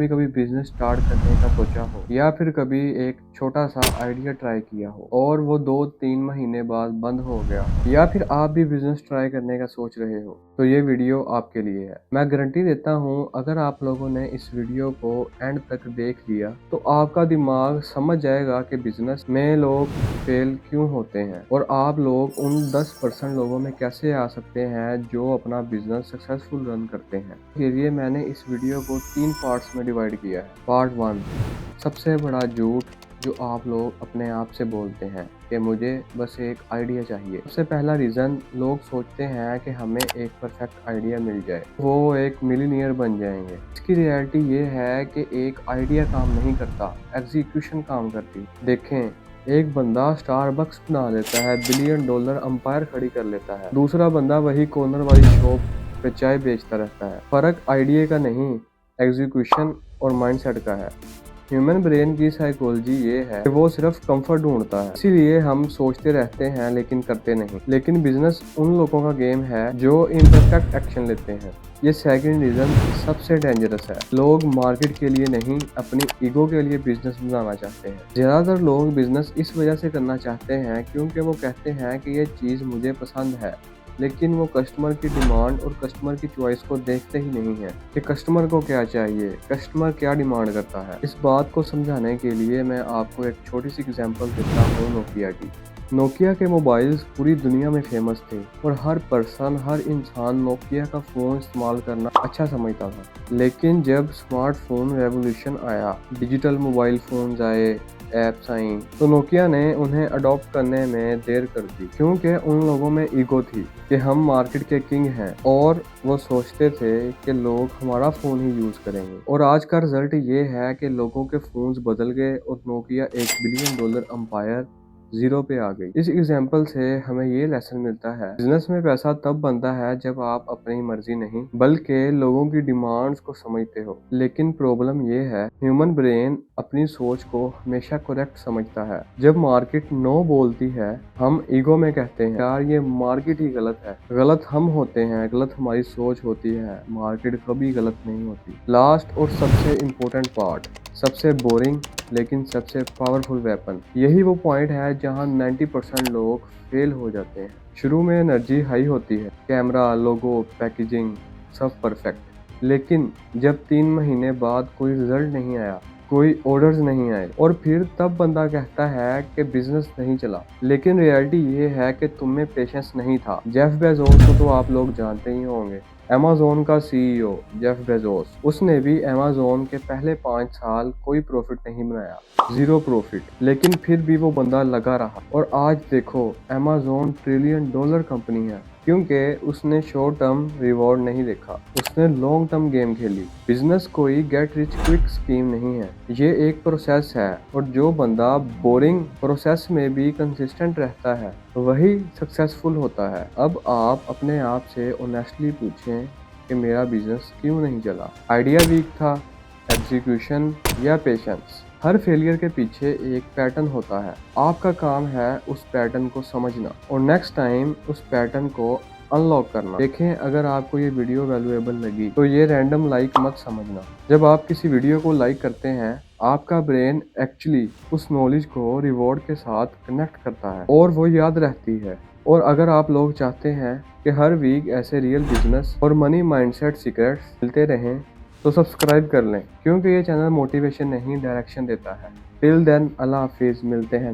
कभी कभी business start करने का सोचा हो या फिर कभी एक छोटा सा आइडिया ट्राई किया हो और वो 2-3 महीने बाद बंद हो गया, या फिर आप भी बिजनेस ट्राई करने का सोच रहे हो, तो ये वीडियो आपके लिए है। मैं गारंटी देता हूँ, अगर आप लोगों ने इस वीडियो को एंड तक देख लिया तो आपका दिमाग समझ जाएगा कि बिजनेस में लोग फेल क्यों होते हैं और आप लोग उन 10% लोगों में कैसे आ सकते हैं जो अपना बिजनेस सक्सेसफुल रन करते हैं। इसके लिए मैंने इस वीडियो को 3 पार्ट्स में डिवाइड किया है। पार्ट 1, सबसे बड़ा झूठ जो आप लोग अपने आप से बोलते हैं कि मुझे बस एक आइडिया चाहिए। सबसे पहला रीज़न, लोग सोचते हैं कि हमें एक परफेक्ट आइडिया मिल जाए, वो एक मिलीनियर बन जाएंगे। इसकी रियलिटी ये है कि एक आइडिया काम नहीं करता, एग्जीक्यूशन काम करती। देखें, एक बंदा स्टारबक्स बना लेता है, $1 बिलियन अंपायर खड़ी कर लेता है। दूसरा बंदा वही कॉर्नर वाली शॉप पे चाय बेचता रहता है। फर्क आइडिया का नहीं, एग्जीक्यूशन और माइंडसेट का है। ह्यूमन ब्रेन की साइकोलॉजी ये है कि वो सिर्फ कंफर्ट ढूंढता है, इसीलिए हम सोचते रहते हैं लेकिन करते नहीं। लेकिन बिजनेस उन लोगों का गेम है जो इम्परफेक्ट एक्शन लेते हैं। ये सेकंड रीजन सबसे डेंजरस है। लोग मार्केट के लिए नहीं, अपनी ईगो के लिए बिजनेस बनाना चाहते हैं। ज्यादातर लोग बिजनेस इस वजह से करना चाहते हैं क्योंकि वो कहते हैं कि ये चीज मुझे पसंद है, लेकिन वो कस्टमर की डिमांड और कस्टमर की चॉइस को देखते ही नहीं है कि कस्टमर को क्या चाहिए, कस्टमर क्या डिमांड करता है। इस बात को समझाने के लिए मैं आपको एक छोटी सी एग्जांपल देता हूँ नोकिया की। नोकिया के मोबाइल्स पूरी दुनिया में फेमस थे और हर इंसान नोकिया का फ़ोन इस्तेमाल करना अच्छा समझता था। लेकिन जब स्मार्टफोन रेवोल्यूशन आया, डिजिटल मोबाइल फ़ोन्स आए, ऐप्स आई, तो नोकिया ने उन्हें अडॉप्ट करने में देर कर दी, क्योंकि उन लोगों में ईगो थी कि हम मार्केट के किंग हैं और वो सोचते थे कि लोग हमारा फ़ोन ही यूज़ करेंगे। और आज का रिजल्ट ये है कि लोगों के फ़ोन्स बदल गए और नोकिया $1 बिलियन अंपायर जीरो पे आ गई। इस एग्जाम्पल से हमें ये लेसन मिलता है, बिजनेस में पैसा तब बनता है जब आप अपनी मर्जी नहीं बल्कि लोगों की डिमांड्स को समझते हो। लेकिन प्रॉब्लम ये है, ह्यूमन ब्रेन अपनी सोच को हमेशा करेक्ट समझता है। जब मार्केट नो बोलती है, हम ईगो में कहते हैं यार ये मार्केट ही गलत है। गलत हम होते हैं, गलत हमारी सोच होती है, मार्केट कभी गलत नहीं होती। लास्ट और सबसे इम्पोर्टेंट पार्ट, सबसे बोरिंग लेकिन सबसे पावरफुल वेपन, यही वो पॉइंट है जहां 90% लोग फेल हो जाते हैं। शुरू में एनर्जी हाई होती है, कैमरा, लोगो, पैकेजिंग सब परफेक्ट, लेकिन जब 3 महीने बाद कोई रिजल्ट नहीं आया, कोई ऑर्डर्स नहीं आए, और फिर तब बंदा कहता है कि बिजनेस नहीं चला। लेकिन रियलिटी ये है कि तुम में पेशेंस नहीं था। जेफ बेजोस को तो आप लोग जानते ही होंगे, अमेज़न का सीईओ जेफ बेजोस। उसने भी अमेज़न के पहले 5 साल कोई प्रॉफिट नहीं बनाया, जीरो प्रॉफिट, लेकिन फिर भी वो बंदा लगा रहा। और आज देखो, अमेज़न $1 ट्रिलियन कंपनी है, क्योंकि उसने शॉर्ट टर्म रिवॉर्ड नहीं देखा, उसने लॉन्ग टर्म गेम खेली। बिजनेस कोई गेट रिच क्विक स्कीम नहीं है, ये एक प्रोसेस है, और जो बंदा बोरिंग प्रोसेस में भी कंसिस्टेंट रहता है वही सक्सेसफुल होता है। अब आप अपने आप से ऑनेस्टली पूछें कि मेरा बिजनेस क्यों नहीं चला? आइडिया वीक था, एग्जीक्यूशन या पेशेंस? हर फेलियर के पीछे एक पैटर्न होता है। आपका काम है उस पैटर्न को समझना और नेक्स्ट टाइम उस पैटर्न को अनलॉक करना। देखें, अगर आपको ये वीडियो वैल्यूएबल लगी तो ये रैंडम लाइक मत समझना। जब आप किसी वीडियो को लाइक करते हैं, आपका ब्रेन एक्चुअली उस नॉलेज को रिवॉर्ड के साथ कनेक्ट करता है और वो याद रहती है। और अगर आप लोग चाहते हैं कि हर वीक ऐसे रियल बिजनेस और मनी माइंडसेट सीक्रेट्स मिलते रहें, तो सब्सक्राइब कर लें, क्योंकि ये चैनल मोटिवेशन नहीं, डायरेक्शन देता है। टिल देन, अल्लाह हाफिज़, मिलते हैं।